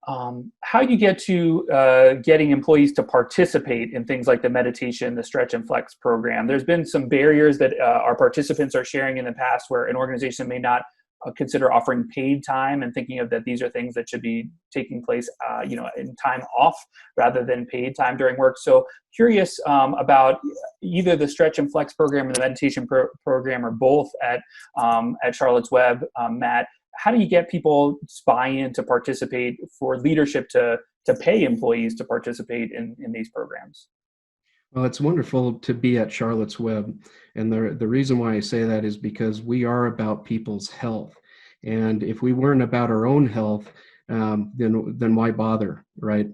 how you get to getting employees to participate in things like the meditation, the stretch and flex program. There's been some barriers that our participants are sharing in the past where an organization may not consider offering paid time and thinking of that these are things that should be taking place, in time off rather than paid time during work. So curious about either the stretch and flex program or the meditation program or both at Charlotte's Web. Matt, how do you get people to buy in to participate, for leadership to pay employees to participate in these programs? Well, it's wonderful to be at Charlotte's Web. And the reason why I say that is because we are about people's health. And if we weren't about our own health, then why bother, right?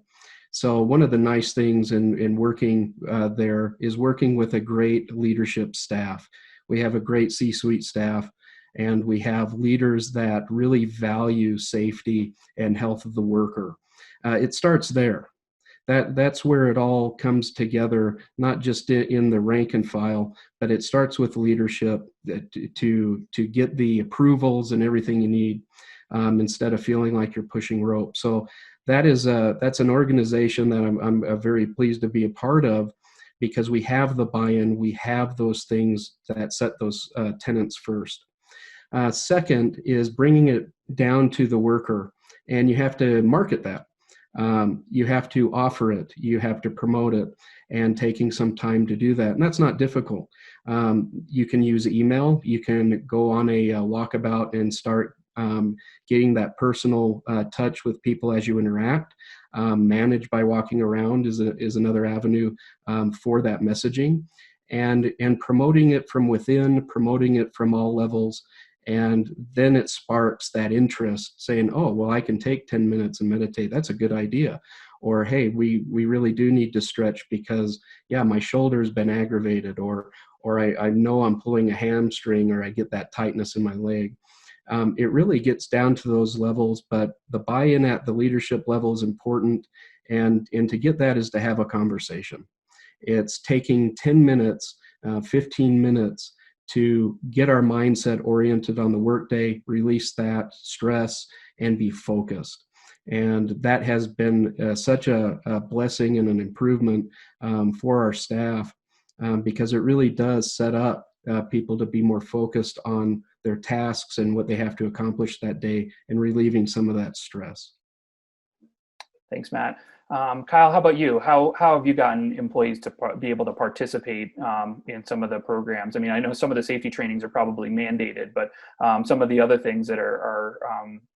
So one of the nice things in working there is working with a great leadership staff. We have a great C-suite staff, and we have leaders that really value safety and health of the worker. It starts there. That's where it all comes together, not just in the rank and file, but it starts with leadership to get the approvals and everything you need, instead of feeling like you're pushing rope. So that's an organization that I'm very pleased to be a part of, because we have the buy-in, we have those things that set those tenets first. Second is bringing it down to the worker, and you have to market that. You have to offer it, you have to promote it, and taking some time to do that. And that's not difficult. You can use email, you can go on a walkabout and start getting that personal touch with people as you interact. Manage by walking around is another avenue for that messaging, and promoting it from within, promoting it from all levels. And then it sparks that interest, saying, oh, well, I can take 10 minutes and meditate. That's a good idea. Or, hey, we really do need to stretch because, yeah, my shoulder's been aggravated, or I know I'm pulling a hamstring, or I get that tightness in my leg. It really gets down to those levels, but the buy-in at the leadership level is important. And to get that is to have a conversation. It's taking 10 minutes, 15 minutes to get our mindset oriented on the workday, release that stress, and be focused. And that has been such a blessing and an improvement for our staff, because it really does set up people to be more focused on their tasks and what they have to accomplish that day, and relieving some of that stress. Thanks, Matt. Kyle, how about you? How have you gotten employees to be able to participate in some of the programs? I mean, I know some of the safety trainings are probably mandated, but some of the other things that are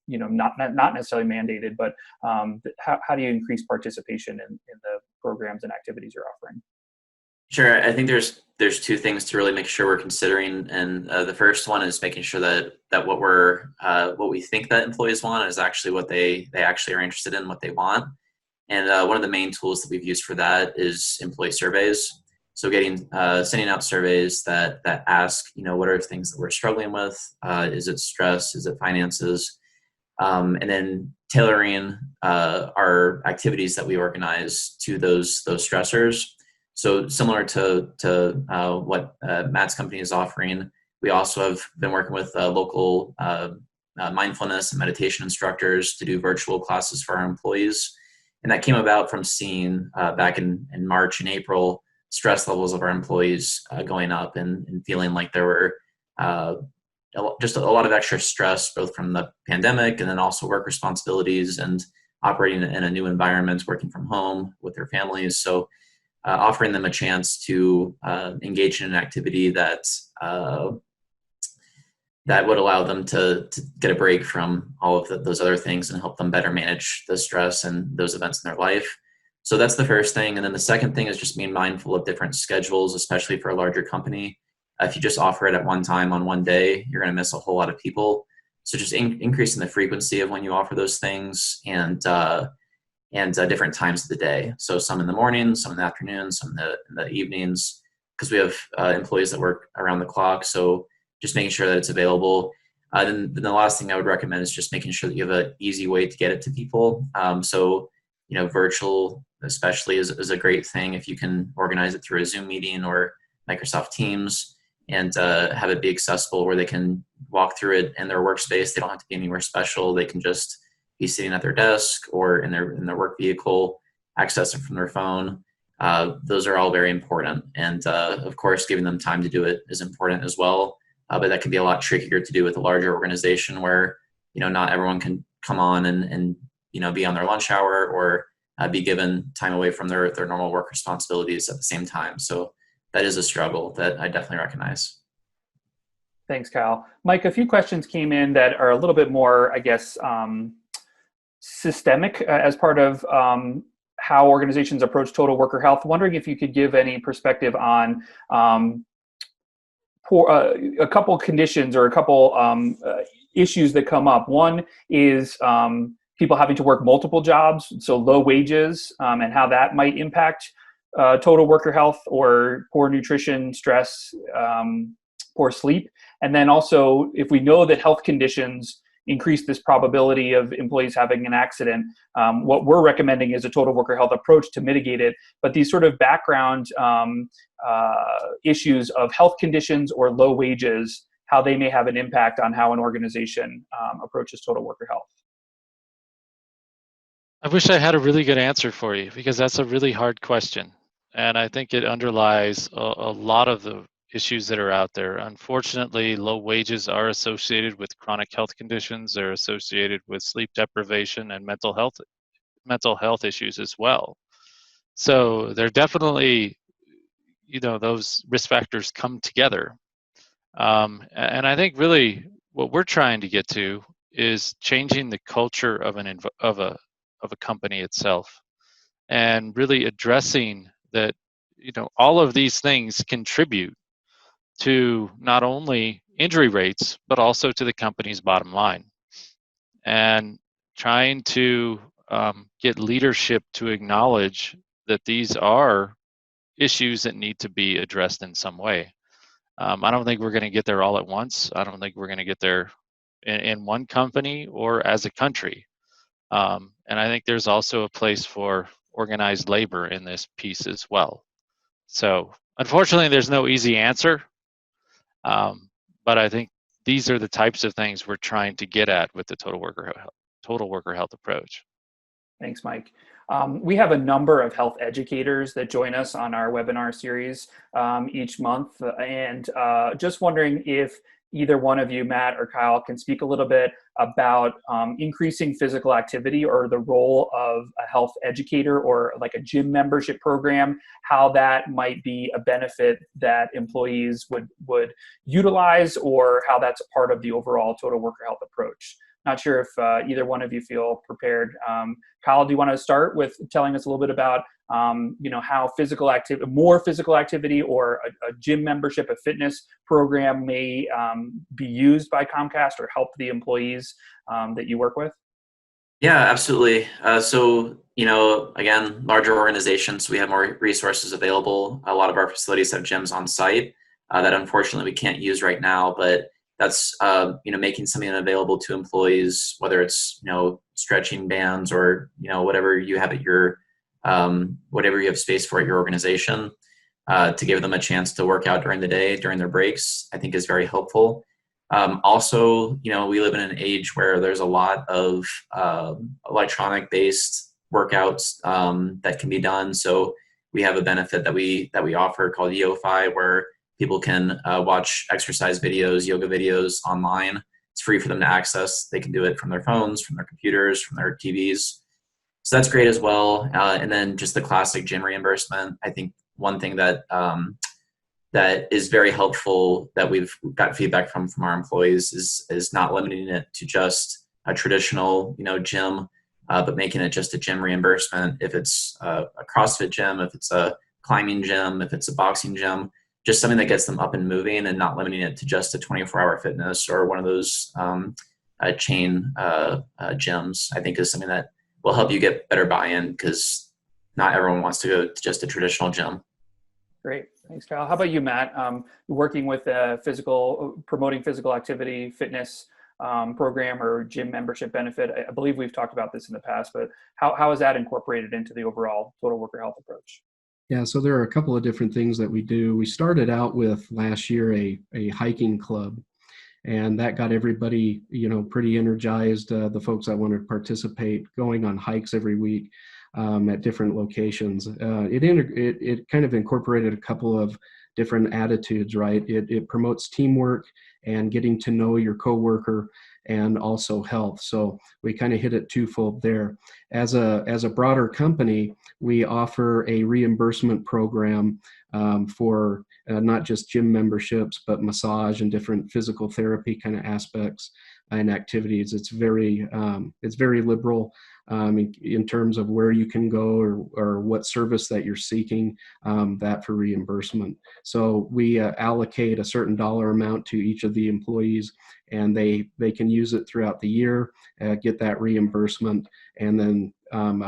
not necessarily mandated, but how do you increase participation in the programs and activities you're offering? Sure. I think there's two things to really make sure we're considering, and the first one is making sure that what we think that employees want is actually what they actually are interested in, what they want. And one of the main tools that we've used for that is employee surveys. So sending out surveys that ask, what are things that we're struggling with? Is it stress? Is it finances? And then tailoring our activities that we organize to those stressors. So similar to what Matt's company is offering, we also have been working with local mindfulness and meditation instructors to do virtual classes for our employees. And that came about from seeing back in March and April, stress levels of our employees going up, and feeling like there were just a lot of extra stress, both from the pandemic and then also work responsibilities and operating in a new environment, working from home with their families. So offering them a chance to engage in an activity that would allow them to get a break from all of those other things and help them better manage the stress and those events in their life. So that's the first thing. And then the second thing is just being mindful of different schedules, especially for a larger company. If you just offer it at one time on one day, you're going to miss a whole lot of people. So just increasing the frequency of when you offer those things, and different times of the day. So some in the morning, some in the afternoon, some in the evenings, because we have employees that work around the clock. So just making sure that it's available. Then the last thing I would recommend is just making sure that you have an easy way to get it to people. So, virtual especially is a great thing if you can organize it through a Zoom meeting or Microsoft Teams, and have it be accessible where they can walk through it in their workspace. They don't have to be anywhere special. They can just be sitting at their desk or in their work vehicle, access it from their phone. Those are all very important. And of course, giving them time to do it is important as well. But that can be a lot trickier to do with a larger organization where, not everyone can come on and be on their lunch hour or be given time away from their normal work responsibilities at the same time. So that is a struggle that I definitely recognize. Thanks, Kyle. Mike, a few questions came in that are a little bit more, I guess, systemic as part of how organizations approach total worker health. Wondering if you could give any perspective on a couple conditions or a couple issues that come up. One is people having to work multiple jobs, so low wages, and how that might impact total worker health, or poor nutrition, stress, poor sleep. And then also, if we know that health conditions increase this probability of employees having an accident, what we're recommending is a total worker health approach to mitigate it. But these sort of background issues of health conditions or low wages, how they may have an impact on how an organization approaches total worker health. I wish I had a really good answer for you, because that's a really hard question. And I think it underlies a lot of the issues that are out there. Unfortunately, low wages are associated with chronic health conditions. They're associated with sleep deprivation and mental health issues as well. So they're definitely, those risk factors come together. And I think really what we're trying to get to is changing the culture of a company itself, and really addressing that, all of these things contribute to not only injury rates, but also to the company's bottom line. And trying to get leadership to acknowledge that these are issues that need to be addressed in some way. I don't think we're going to get there all at once. I don't think we're going to get there in one company or as a country. And I think there's also a place for organized labor in this piece as well. So unfortunately, there's no easy answer. But I think these are the types of things we're trying to get at with the total worker health approach. Thanks, Mike. We have a number of health educators that join us on our webinar series each month. And just wondering if either one of you, Matt or Kyle, can speak a little bit about increasing physical activity, or the role of a health educator or like a gym membership program, how that might be a benefit that employees would utilize, or how that's a part of the overall total worker health approach. Not sure if either one of you feel prepared. Kyle, do you want to start with telling us a little bit about how more physical activity, or a gym membership, a fitness program may be used by Comcast or help the employees that you work with? Yeah, absolutely. So, again, larger organizations, we have more resources available. A lot of our facilities have gyms on site that unfortunately we can't use right now, but that's making something available to employees, whether it's stretching bands or whatever you have at your whatever you have space for at your organization, to give them a chance to work out during the day, during their breaks, I think is very helpful. Also, we live in an age where there's a lot of electronic based workouts that can be done. So we have a benefit that we offer called YoFi, where people can watch exercise videos, yoga videos online. It's free for them to access. They can do it from their phones, from their computers, from their TVs. So that's great as well. And then just the classic gym reimbursement. I think one thing that that is very helpful that we've got feedback from our employees is not limiting it to just a traditional gym, but making it just a gym reimbursement. If it's a CrossFit gym, if it's a climbing gym, if it's a boxing gym, just something that gets them up and moving, and not limiting it to just a 24-hour fitness or one of those chain gyms, I think is something that will help you get better buy-in, because not everyone wants to go to just a traditional gym. Great. Thanks, Kyle. How about you, Matt? Working with promoting physical activity, fitness program, or gym membership benefit. I believe we've talked about this in the past, but how is that incorporated into the overall total worker health approach? Yeah, so there are a couple of different things that we do. We started out with last year a hiking club, and that got everybody, pretty energized. The folks that wanted to participate, going on hikes every week at different locations. It kind of incorporated a couple of different attitudes, right? It promotes teamwork and getting to know your coworker, and also health. So we kind of hit it twofold there. As a broader company, we offer a reimbursement program for not just gym memberships, but massage and different physical therapy kind of aspects and activities. It's very liberal in terms of where you can go or what service that you're seeking, that for reimbursement. So we allocate a certain dollar amount to each of the employees, and they can use it throughout the year, get that reimbursement, and then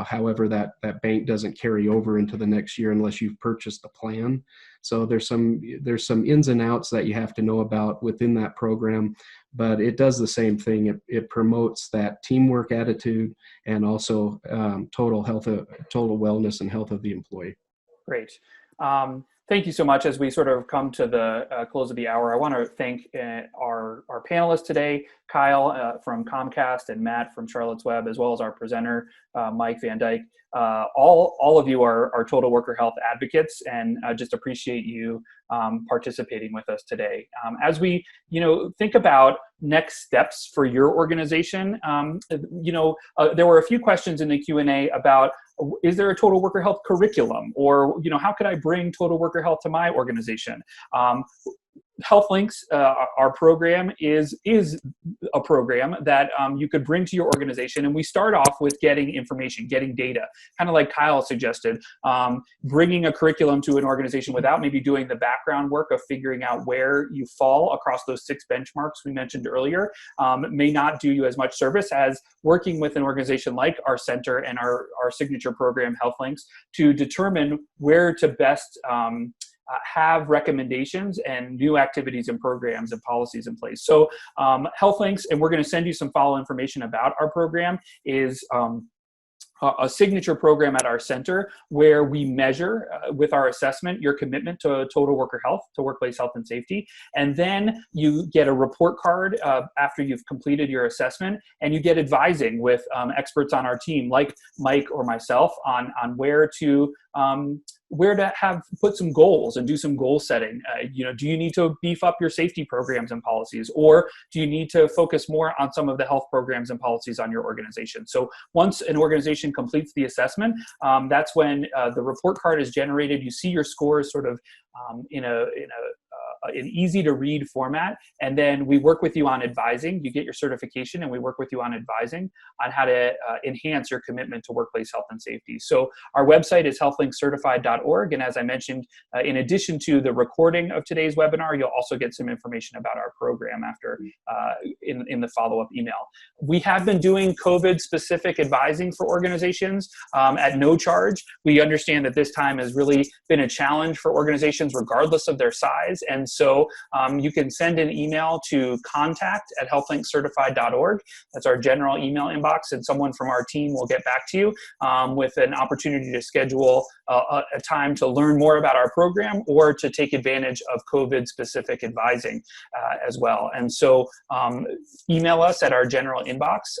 however that bank doesn't carry over into the next year unless you've purchased the plan. So there's some ins and outs that you have to know about within that program, but it does the same thing. It promotes that teamwork attitude and also total wellness and health of the employee. Great. Thank you so much. As we sort of come to the close of the hour, I want to thank our panelists today, Kyle from Comcast and Matt from Charlotte's Web, as well as our presenter, Mike Van Dijk. All of you are total worker health advocates, and I just appreciate you participating with us today. As we, think about next steps for your organization, there were a few questions in the Q&A about, is there a total worker health curriculum, or how could I bring total worker health to my organization? Helplings, our program is a program that you could bring to your organization, and we start off with getting information, getting data, kind of like Kyle suggested. Bringing a curriculum to an organization without maybe doing the background work of figuring out where you fall across those 6 benchmarks we mentioned earlier may not do you as much service as working with an organization like our center and our signature program, Helplings, to determine where to best have recommendations and new activities and programs and policies in place. So Helplings, and we're going to send you some follow information about our program, is a signature program at our center where we measure with our assessment your commitment to total worker health, to workplace health and safety. And then you get a report card after you've completed your assessment, and you get advising with experts on our team like Mike or myself on where to put some goals and do some goal setting. Do you need to beef up your safety programs and policies, or do you need to focus more on some of the health programs and policies on your organization? So once an organization completes the assessment, that's when the report card is generated. You see your scores sort of in an easy to read format, and then we work with you on advising. You get your certification, and we work with you on advising on how to enhance your commitment to workplace health and safety. So our website is healthlinkcertified.org, and as I mentioned, in addition to the recording of today's webinar, you'll also get some information about our program after in the follow-up email. We have been doing COVID-specific advising for organizations at no charge. We understand that this time has really been a challenge for organizations regardless of their size, and so you can send an email to contact@healthlinkcertified.org. That's our general email inbox, and someone from our team will get back to you with an opportunity to schedule a time to learn more about our program or to take advantage of COVID-specific advising as well. And so email us at our general inbox,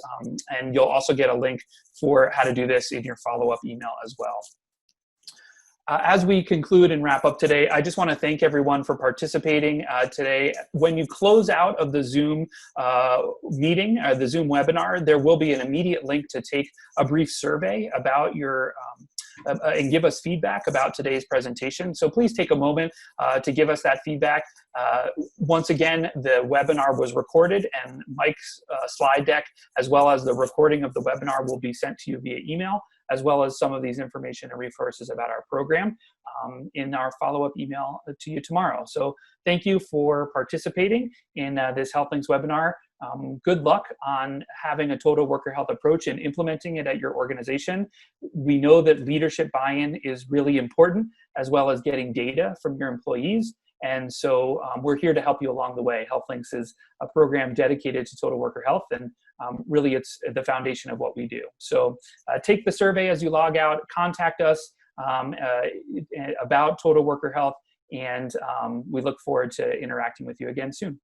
and you'll also get a link for how to do this in your follow-up email as well. As we conclude and wrap up today, I just want to thank everyone for participating today. When you close out of the Zoom meeting, the Zoom webinar, there will be an immediate link to take a brief survey about your and give us feedback about today's presentation. So please take a moment to give us that feedback. Once again, the webinar was recorded, and Mike's slide deck, as well as the recording of the webinar, will be sent to you via email, as well as some of these information and resources about our program in our follow-up email to you tomorrow. So thank you for participating in this Helplings webinar. Good luck on having a total worker health approach and implementing it at your organization. We know that leadership buy-in is really important, as well as getting data from your employees. And so we're here to help you along the way. Helplings is a program dedicated to total worker health, and really it's the foundation of what we do. So take the survey as you log out, contact us about total worker health, and we look forward to interacting with you again soon.